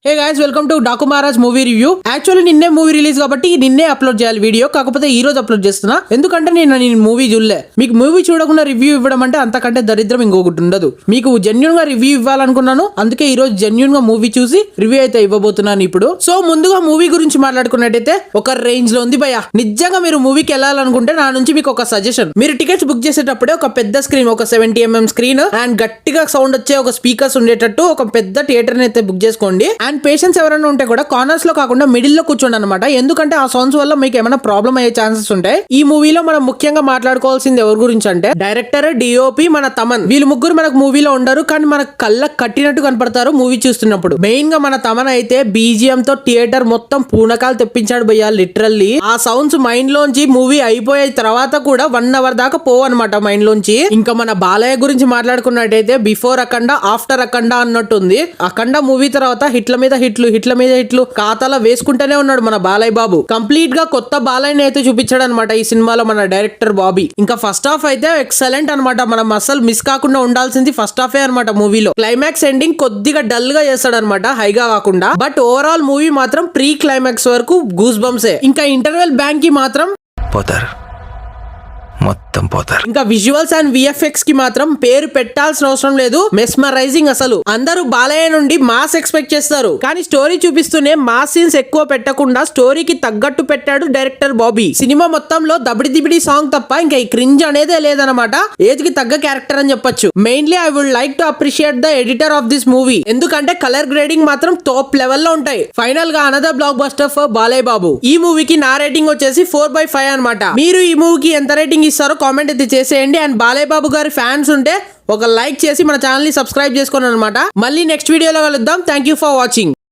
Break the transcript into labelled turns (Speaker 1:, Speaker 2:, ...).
Speaker 1: Hey guys welcome to Daaku Maharaj movie review. Actually నిన్నే movie release కాబట్టి నిన్నే అప్లోడ్ చేయాలి వీడియో, కాకపోతే ఈ రోజు అప్లోడ్ చేస్తున్నా ఎందుకంటే నేను మూవీ చూడలే. మీకు మూవీ చూడకుండా రివ్యూ ఇవ్వడం అంటే అంతకంటే దరిద్రం ఇంకొకటి ఉండదు. మీకు జెన్యూన్ గా రివ్యూ ఇవ్వాలనుకున్నాను, అందుకే ఈ రోజు జెన్యూన్ గా మూవీ చూసి రివ్యూ అయితే ఇవ్వబోతున్నాను ఇప్పుడు. సో ముందుగా మూవీ గురించి మాట్లాడుకున్నట్టయితే ఒక రేంజ్ లో ఉంది భయ్యా. నిజంగా మీరు మూవీకి వెళ్ళాలనుకుంటే నా నుంచి మీకు ఒక సజెషన్, మీరు టికెట్స్ బుక్ చేసేటప్పుడే ఒక పెద్ద స్క్రీన్, ఒక 70mm స్క్రీన్ అండ్ గట్టిగా సౌండ్ వచ్చే ఒక స్పీకర్స్ ఉండేటట్టు ఒక పెద్ద థియేటర్ అయితే బుక్ చేసుకోండి. అండ్ పేషెంట్స్ ఎవరైనా ఉంటే కూడా కార్నర్స్ లో కాకుండా మిడిల్ లో కూర్చోండి అనమాట, ఎందుకంటే ఆ సౌండ్స్ వల్ల మీకు ఏమైనా ప్రాబ్లం అయ్యే ఛాన్సెస్ ఉంటాయి. ఈ మూవీలో మనం ముఖ్యంగా మాట్లాడుకోవాల్సింది ఎవరి గురించి అంటే డైరెక్టర్, డిఓపి, మన తమన్. వీళ్ళు ముగ్గురు మనకు మూవీలో ఉండరు, కానీ మన కళ్ళకు కట్టినట్టు కనపడతారు మూవీ చూస్తున్నప్పుడు. మెయిన్ గా మన తమన్ అయితే బీజిఎం తో థియేటర్ మొత్తం పూనకాలు తెప్పించాడు భయ్యా. లిటరల్లీ ఆ సౌండ్స్ మైండ్ లోంచి మూవీ అయిపోయే తర్వాత కూడా 1 hour దాకా పోవన్నమాట మైండ్ లోంచి. ఇంకా మన బాలయ్య గురించి మాట్లాడుకున్నట్టయితే బిఫోర్ అఖండ, ఆఫ్టర్ అఖండ అన్నట్టుంది. అఖండ మూవీ తర్వాత హిట్ల మీద హిట్లు ఖాతాలో వేసుకుంటూనే ఉన్నాడు మన బాలయ్య బాబు. కంప్లీట్ గా కొత్త బాలయ్యని అయితే చూపించాడు అనమాట ఈ సినిమాలో మన డైరెక్టర్ బాబీ. ఇంకా ఫస్ట్ హాఫ్ అయితే ఎక్సలెంట్ అనమాట, మనం అసలు మిస్ కాకుండా ఉండాల్సింది ఫస్ట్ హాఫే అనమాట మూవీలో. క్లైమాక్స్ ఎండింగ్ కొద్దిగా డల్ గా చేస్తాడు అనమాట, హైగా కాకుండా. బట్ ఓవరాల్ మూవీ మాత్రం ప్రీ క్లైమాక్స్ వరకు గూస్ బంప్సే. ఇంకా ఇంటర్వెల్ బ్యాంక్ కి మాత్రం
Speaker 2: పోతారు, మొత్తం పోతారు.
Speaker 1: ఇంకా విజువల్స్ అండ్ విఎఫ్ఎక్స్ కి మాత్రం పేరు పెట్టాల్సిన అవసరం లేదు, మెస్మరైజింగ్. అసలు అందరూ బాలయ్య నుండి మాస్ ఎక్స్పెక్ట్ చేస్తారు, కానీ స్టోరీ చూపిస్తూనే మాస్ సీన్స్ ఎక్కువ పెట్టకుండా స్టోరీకి తగ్గట్టు పెట్టాడు డైరెక్టర్ బాబీ. సినిమా మొత్తంలో దబిడి దిబిడి సాంగ్ తప్ప ఇంకా ఈ క్రింజ్ అనేదే లేదనమాట. ఏజ్ కి తగ్గ క్యారెక్టర్ అని చెప్పొచ్చు. Mainly I would like to appreciate the editor of this movie, ఎందుకంటే కలర్ గ్రేడింగ్ మాత్రం టాప్ లెవెల్ లో ఉంటాయి. ఫైనల్ గా another blockbuster for Balayya Babu. ఈ మూవీకి నా రేటింగ్ వచ్చేసి 4/5 అనమాట. మీరు ఈ మూవీకి ఎంత రేటింగ్ ఇస్తారో కామెంట్ అయితే చేసేయండి. అండ్ బాలయ్య బాబు గారి ఫ్యాన్స్ ఉంటే ఒక లైక్ చేసి మన ఛానల్ ని సబ్స్క్రైబ్ చేసుకోండి అనమాట. మళ్ళీ నెక్స్ట్ వీడియోలో కలుద్దాం. Thank you for watching.